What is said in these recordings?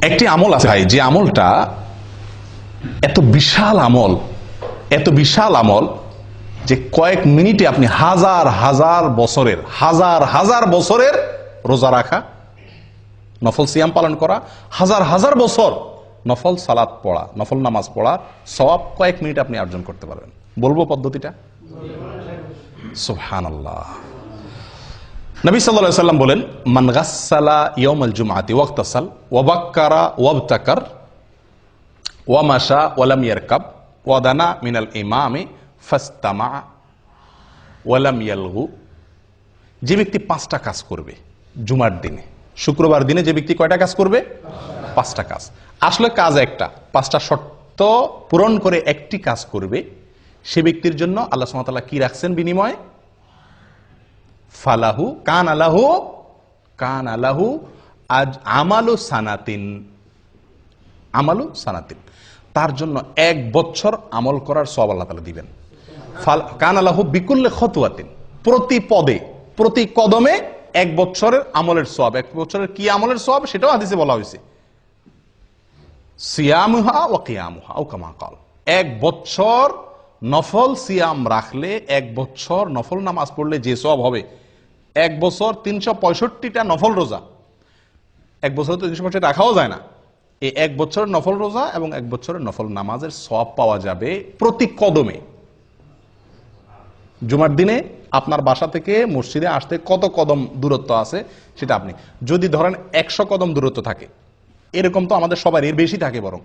একটি আমল আছে ভাই, যে আমলটা এত বিশাল আমল যে কয়েক মিনিটে আপনি হাজার হাজার বছরের রোজা রাখা, নফল সিয়াম পালন করা, হাজার বছর নফল সালাত পড়া, নফল নামাজ পড়া সওয়াব কয়েক মিনিট আপনি অর্জন করতে পারবেন। বলবো পদ্ধতিটা? সুবহানাল্লাহ। নবী সাল্লাল্লাহু আলাইহি ওয়াসাল্লাম বলেন, মান গাসসালা ইয়াউমাল জুমআতি ওয়াক্তাসাল ওয়া বাক্কারা ওয়াবতাকার ওয়া মাশা ওয়া লাম ইয়ারকাব ওয়া দানা মিনাল ইমামি ফাস্তামা ওয়া লাম ইয়ালগু। যে ব্যক্তি 5টা কাজ করবে জুমার দিনে, শুক্রবার দিনে যে ব্যক্তি কয়টা কাজ করবে? 5টা কাজ। আসলে কাজ একটা, 5টা শর্ত পূরণ করে একটি কাজ করবে, সে ব্যক্তির জন্য আল্লাহ সুবহানাহু ওয়া তাআলা কি রাখছেন বিনিময়? ফালাহু কান আলাহু আজ আমালু সানাতিন, তার জন্য 1 বছর আমল করার সওয়াব আল্লাহ তাআলা দিবেন। কান আলাহু বিকুল্লি খতওয়াতিন, প্রতি পদে প্রতি কদমে 1 বছরের আমলের সওয়াব। 1 বছরের কি আমলের সওয়াব সেটাও হাদিসে বলা হয়েছে, সিয়ামুহা ওয়া কিয়ামুহা আও কামা ক্বাল। 1 বছর নফল সিয়াম রাখলে, 1 বছর নফল নামাজ পড়লে যে সওয়াব হবে, 1 বছর 365টা নফল রোজা, 1 বছর তো 365 রাখাও যায় না, এই 1 বছরের নফল রোজা এবং 1 বছরের নফল নামাজের সওয়াব পাওয়া যাবে প্রতি কদমে। জুমার দিনে আপনার বাসা থেকে মসজিদে আসতে কত কদম দূরত্ব আছে সেটা আপনি যদি ধরেন 100 কদম দূরত্ব থাকে, এরকম তো আমাদের সবার এর বেশি থাকে, বরং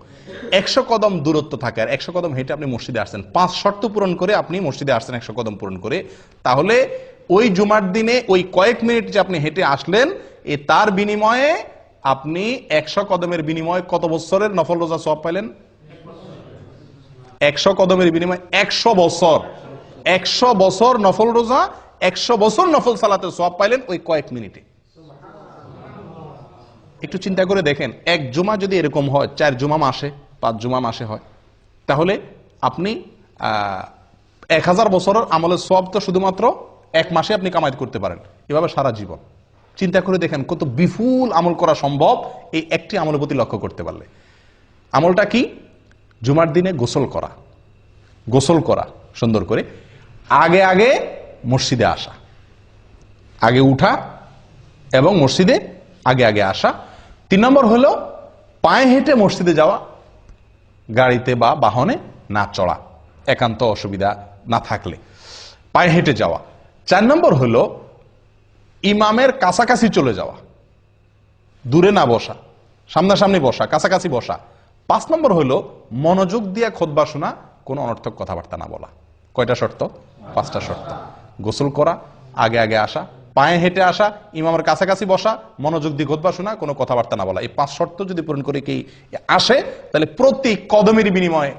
100 কদম দূরত্ব থাকে, আর 100 কদম হেঁটে আপনি মসজিদে আসছেন, 5 শর্ত পূরণ করে আপনি মসজিদে আসছেন 100 কদম পূরণ করে, তাহলে ওই জুমার দিনে ওই কয়েক মিনিট যে আপনি হেঁটে আসলেন, তার বিনিময়ে আপনি 100 কদমের বিনিময়ে কত বছরের নফল রোজা সওয়াব পাইলেন? 100 কদমের বিনিময়ে 100 বছর, 100 বছর নফল রোজা, 100 বছর নফল সালাতের সওয়াব পাইলেন ওই কয়েক মিনিটে। একটু চিন্তা করে দেখেন, 1 জুমা যদি এরকম হয়, 4 জুমা মাসে, 5 জুমা মাসে হয়, তাহলে আপনি 1000 বছরের আমলের সওয়াব তো শুধুমাত্র 1 মাসে আপনি কামাই করতে পারেন, এভাবে সারা জীবন। চিন্তা করে দেখেন কত বিপুল আমল করা সম্ভব এই একটি আমলের প্রতি লক্ষ্য করতে পারলে। আমলটা কি? জুমার দিনে গোসল করা সুন্দর করে, আগে মসজিদে আসা, আগে উঠা এবং মসজিদে আগে আসা। 3 নম্বর হলো পায়ে হেঁটে মসজিদে যাওয়া, গাড়িতে বা বাহনে না চড়া, একান্ত অসুবিধা না থাকলে পায়ে হেঁটে যাওয়া। 4 নম্বর হলো ইমামের কাছাকাছি চলে যাওয়া, দূরে না বসা, সামনাসামনি বসা, কাছাকাছি বসা। 5 নম্বর হলো মনোযোগ দিয়ে খুতবা শোনা, কোনো অনর্থক কথাবার্তা না বলা। কয়টা শর্ত? 5টা শর্ত। গোসল করা, আগে আসা, পায়ে হেঁটে আসা, ইমামের কাছাকাছি বসা, মনোযোগ দিয়ে খুতবা শোনা, কোনো কথাবার্তা না বলা। এই 5 শর্ত যদি পূরণ করে কি আসে, তাহলে প্রতি কদমের বিনিময়ে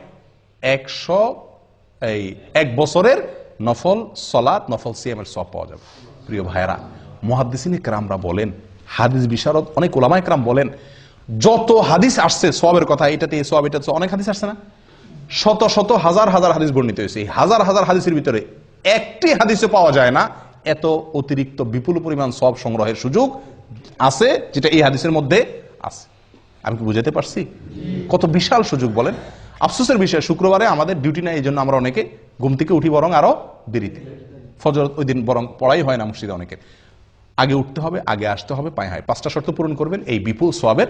1 বছরের নফল সালাত, নফল সিয়ামের সওয়াব পাওয়া যাবে। প্রিয় ভাইয়েরা, মুহাদ্দিসিনে কেরামরা বলেন, হাদিস বিশারদ অনেক উলামায়ে কেরাম বলেন, যত হাদিস আসছে সওয়াবের কথা, এটাতে এই সওয়াব, এটাতে অনেক হাদিস আসছে না, শত হাজার হাদিস বর্ণিত হয়েছে। এই হাজার হাদিসের ভিতরে একটি হাদিসে পাওয়া যায় না এত অতিরিক্ত বিপুল পরিমাণ সওয়াব সংগ্রহের সুযোগ আছে যেটা এই হাদিসের মধ্যে আছে। আমি কি বুঝাতে পারছি? কত বিশাল সুযোগ বলেন। আফসোসের বিষয়, শুক্রবারে আমাদের ডিউটি নাই, এই জন্য আমরা অনেকে ঘুম থেকে উঠি বরং আরো দেরিতে, ফজর ওই দিন বরং পড়াই হয় না মসজিদে অনেকের। আগে উঠতে হবে, আগে আসতে হবে, পায়ে হয় 5টা শর্ত পূরণ করবেন, এই বিপুল সওয়াবের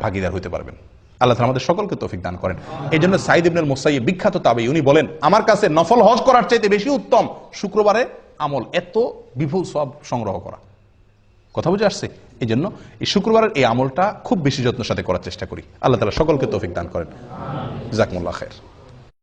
ভাগীদার হইতে পারবেন। আল্লাহ তাআলা আমাদের সকলকে তৌফিক দান করেন। এই জন্য সাঈদ ইবনুল মুসাইয়্যিব, বিখ্যাত তাবেঈ, উনি বলেন, আমার কাছে নফল হজ করার চাইতে বেশি উত্তম শুক্রবারে আমল, এত বিপুল সওয়াব সংগ্রহ করা। কথা বুঝে আসছে? এই জন্য এই শুক্রবারের এই আমলটা খুব বেশি যত্নের সাথে করার চেষ্টা করি। আল্লাহ তাআলা সকলকে তৌফিক দান করেন। জাযাকুমুল্লাহ খায়র।